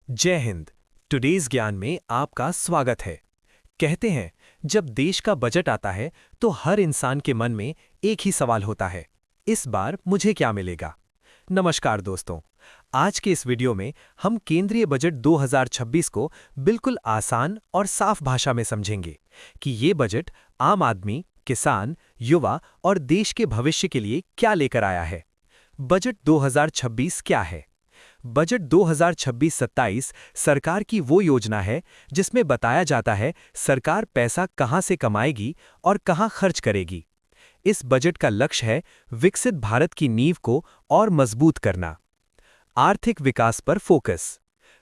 जय हिंद। टुडेज ज्ञान में आपका स्वागत है। कहते हैं जब देश का बजट आता है तो हर इंसान के मन में एक ही सवाल होता है, इस बार मुझे क्या मिलेगा। नमस्कार दोस्तों, आज के इस वीडियो में हम केंद्रीय बजट 2026 को बिल्कुल आसान और साफ भाषा में समझेंगे कि ये बजट आम आदमी, किसान, युवा और देश के भविष्य के लिए क्या लेकर आया है। बजट 2026 क्या है? बजट 2026-27 सरकार की वो योजना है जिसमें बताया जाता है सरकार पैसा कहां से कमाएगी और कहां खर्च करेगी। इस बजट का लक्ष्य है विकसित भारत की नींव को और मजबूत करना। आर्थिक विकास पर फोकस।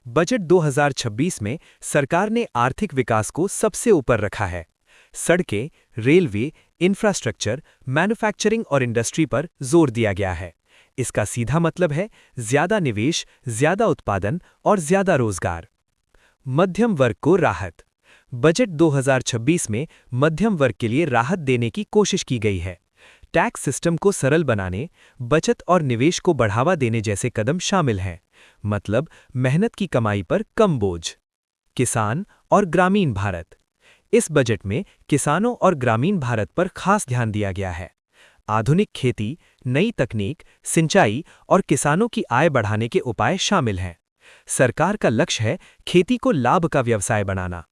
बजट 2026 में सरकार ने आर्थिक विकास को सबसे ऊपर रखा है। सड़कें, रेलवे, इंफ्रास्ट्रक्चर, मैन्युफैक्चरिंग और इंडस्ट्री पर जोर दिया गया है। इसका सीधा मतलब है ज्यादा निवेश, ज्यादा उत्पादन और ज्यादा रोजगार। मध्यम वर्ग को राहत। बजट 2026 में मध्यम वर्ग के लिए राहत देने की कोशिश की गई है। टैक्स सिस्टम को सरल बनाने, बचत और निवेश को बढ़ावा देने जैसे कदम शामिल हैं। मतलब मेहनत की कमाई पर कम बोझ। किसान और ग्रामीण भारत। इस बजट में किसानों और ग्रामीण भारत पर खास ध्यान दिया गया है। आधुनिक खेती, नई तकनीक, सिंचाई और किसानों की आय बढ़ाने के उपाय शामिल हैं। सरकार का लक्ष्य है खेती को लाभ का व्यवसाय बनाना।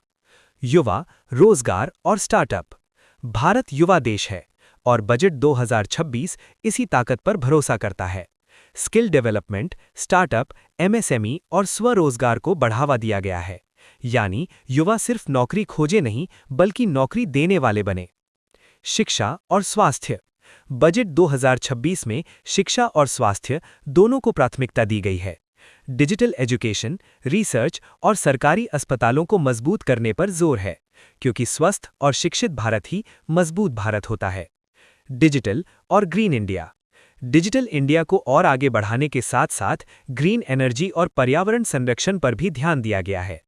युवा, रोजगार और स्टार्टअप। भारत युवा देश है और बजट 2026 इसी ताकत पर भरोसा करता है। स्किल डेवलपमेंट, स्टार्टअप, एमएसएमई और स्वरोजगार को बढ़ावा दिया गया है। यानी युवा सिर्फ नौकरी खोजे नहीं बल्कि नौकरी देने वाले बने। शिक्षा और स्वास्थ्य। बजट 2026 में शिक्षा और स्वास्थ्य दोनों को प्राथमिकता दी गई है। डिजिटल एजुकेशन, रिसर्च और सरकारी अस्पतालों को मजबूत करने पर जोर है, क्योंकि स्वस्थ और शिक्षित भारत ही मजबूत भारत होता है। डिजिटल और ग्रीन इंडिया। डिजिटल इंडिया को और आगे बढ़ाने के साथ साथ ग्रीन एनर्जी और पर्यावरण संरक्षण पर भी ध्यान दिया गया है।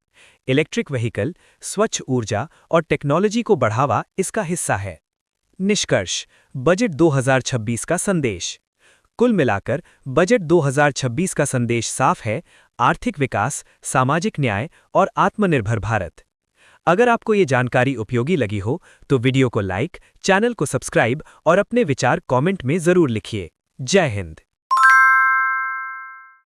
इलेक्ट्रिक व्हीकल, स्वच्छ ऊर्जा और टेक्नोलॉजी को बढ़ावा इसका हिस्सा है। निष्कर्ष, बजट 2026 का संदेश। कुल मिलाकर बजट 2026 का संदेश साफ है: आर्थिक विकास, सामाजिक न्याय और आत्मनिर्भर भारत। अगर आपको ये जानकारी उपयोगी लगी हो तो वीडियो को लाइक, चैनल को सब्सक्राइब और अपने विचार कमेंट में जरूर लिखिए। जय हिंद।